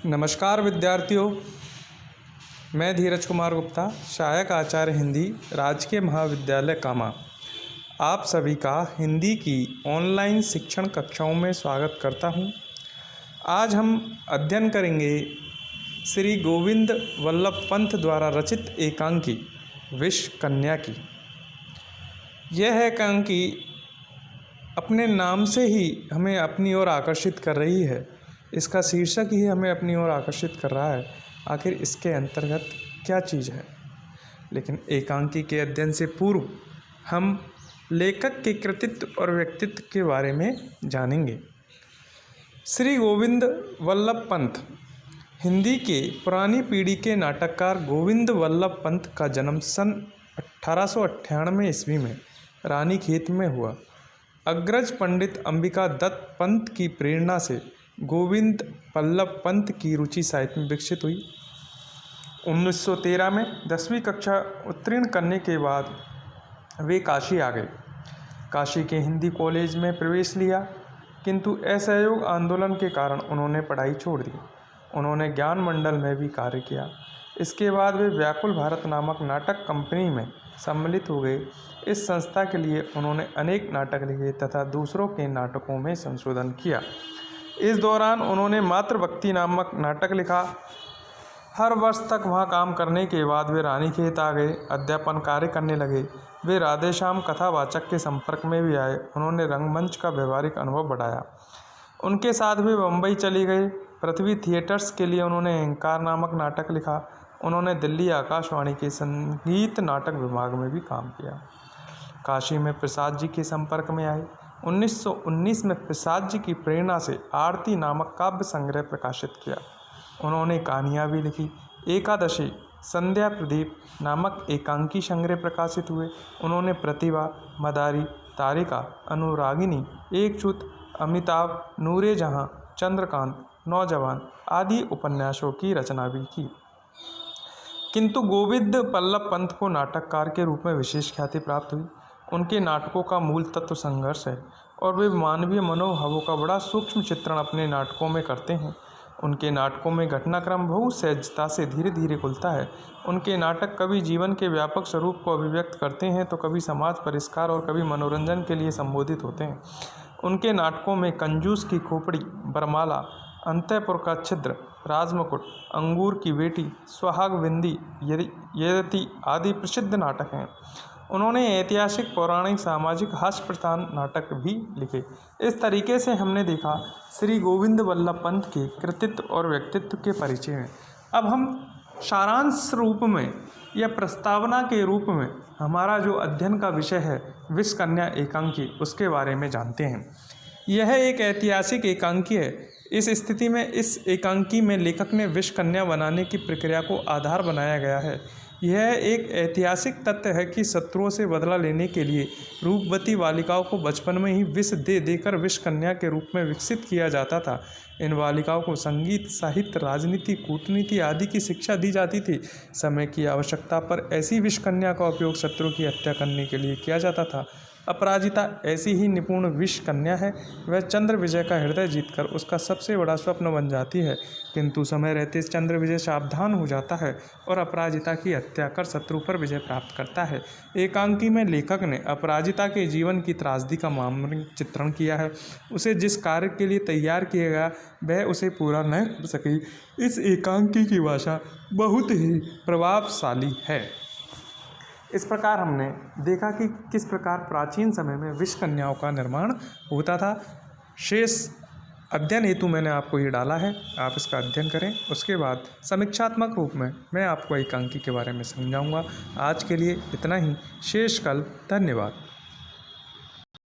नमस्कार विद्यार्थियों, मैं धीरज कुमार गुप्ता, सहायक आचार्य हिंदी, राजकीय महाविद्यालय कामा। आप सभी का हिंदी की ऑनलाइन शिक्षण कक्षाओं में स्वागत करता हूं। आज हम अध्ययन करेंगे श्री गोविंद वल्लभ पंत द्वारा रचित एकांकी विष कन्या की। यह एकांकी अपने नाम से ही हमें अपनी ओर आकर्षित कर रही है। इसका शीर्षक ही हमें अपनी ओर आकर्षित कर रहा है। आखिर इसके अंतर्गत क्या चीज़ है? लेकिन एकांकी के अध्ययन से पूर्व हम लेखक के कृतित्व और व्यक्तित्व के बारे में जानेंगे। श्री गोविंद वल्लभ पंत हिंदी के पुरानी पीढ़ी के नाटककार गोविंद वल्लभ पंत का जन्म सन 1898 ईस्वी में रानीखेत में हुआ। अग्रज पंडित अंबिका दत्त पंत की प्रेरणा से गोविंद वल्लभ पंत की रुचि साहित्य में विकसित हुई। 1913 में 10वीं कक्षा उत्तीर्ण करने के बाद वे काशी आ गए। काशी के हिंदी कॉलेज में प्रवेश लिया, किंतु असहयोग आंदोलन के कारण उन्होंने पढ़ाई छोड़ दी। उन्होंने ज्ञान मंडल में भी कार्य किया। इसके बाद वे व्याकुल भारत नामक नाटक कंपनी में सम्मिलित हो गए। इस संस्था के लिए उन्होंने अनेक नाटक लिखे तथा दूसरों के नाटकों में संशोधन किया। इस दौरान उन्होंने मातृभक्ति नामक नाटक लिखा। हर वर्ष तक वहाँ काम करने के बाद वे रानीखेत आ गए, अध्यापन कार्य करने लगे। वे राधेश्याम कथावाचक के संपर्क में भी आए। उन्होंने रंगमंच का व्यवहारिक अनुभव बढ़ाया। उनके साथ वे बम्बई चली गए। पृथ्वी थिएटर्स के लिए उन्होंने अहंकार नामक नाटक लिखा। उन्होंने दिल्ली आकाशवाणी के संगीत नाटक विभाग में भी काम किया। काशी में प्रसाद जी के संपर्क में आए। 1919 में प्रसाद जी की प्रेरणा से आरती नामक काव्य संग्रह प्रकाशित किया। उन्होंने कहानियाँ भी लिखी। एकादशी, संध्या प्रदीप नामक एकांकी संग्रह प्रकाशित हुए। उन्होंने प्रतिभा, मदारी, तारिका, अनुरागिनी, एकछूत, अमिताभ, नूरे जहां, चंद्रकांत, नौजवान आदि उपन्यासों की रचना भी की। किंतु गोविंद वल्लभ पंत को नाटककार के रूप में विशेष ख्याति प्राप्त हुई। उनके नाटकों का मूल तत्व संघर्ष है और वे मानवीय मनोभावों का बड़ा सूक्ष्म चित्रण अपने नाटकों में करते हैं। उनके नाटकों में घटनाक्रम बहुत सहजता से धीरे धीरे खुलता है। उनके नाटक कभी जीवन के व्यापक स्वरूप को अभिव्यक्त करते हैं तो कभी समाज परिष्कार और कभी मनोरंजन के लिए संबोधित होते हैं। उनके नाटकों में कंजूस की खोपड़ी, बरमाला, अंतःपुर का छिद्र, राजमुकुट, अंगूर की बेटी, सुहाग बिंदी, यदि आदि प्रसिद्ध नाटक हैं। उन्होंने ऐतिहासिक, पौराणिक, सामाजिक, हास्य प्रधान नाटक भी लिखे। इस तरीके से हमने देखा श्री गोविंद वल्लभ पंत के कृतित्व और व्यक्तित्व के परिचय में। अब हम सारांश रूप में या प्रस्तावना के रूप में हमारा जो अध्ययन का विषय है विष कन्या एकांकी, उसके बारे में जानते हैं। यह एक ऐतिहासिक एकांकी है। इस स्थिति में इस एकांकी में लेखक ने विष कन्या बनाने की प्रक्रिया को आधार बनाया गया है। यह एक ऐतिहासिक तथ्य है कि शत्रुओं से बदला लेने के लिए रूपवती बालिकाओं को बचपन में ही विष दे देकर विष कन्या के रूप में विकसित किया जाता था। इन बालिकाओं को संगीत, साहित्य, राजनीति, कूटनीति आदि की शिक्षा दी जाती थी। समय की आवश्यकता पर ऐसी विष कन्या का उपयोग शत्रु की हत्या करने के लिए किया जाता था। अपराजिता ऐसी ही निपुण विष कन्या है। वह चंद्र विजय का हृदय जीतकर उसका सबसे बड़ा स्वप्न बन जाती है, किंतु समय रहते चंद्र विजय सावधान हो जाता है और अपराजिता की हत्या कर शत्रु पर विजय प्राप्त करता है। एकांकी में लेखक ने अपराजिता के जीवन की त्रासदी का मामूली चित्रण किया है। उसे जिस कार्य के लिए तैयार किया गया वह उसे पूरा न कर सकी। इस एकांकी की भाषा बहुत ही प्रभावशाली है। इस प्रकार हमने देखा कि किस प्रकार प्राचीन समय में विष कन्याओं का निर्माण होता था। शेष अध्ययन हेतु मैंने आपको ये डाला है, आप इसका अध्ययन करें। उसके बाद समीक्षात्मक रूप में मैं आपको एकांकी के बारे में समझाऊंगा। आज के लिए इतना ही, शेष कल। धन्यवाद।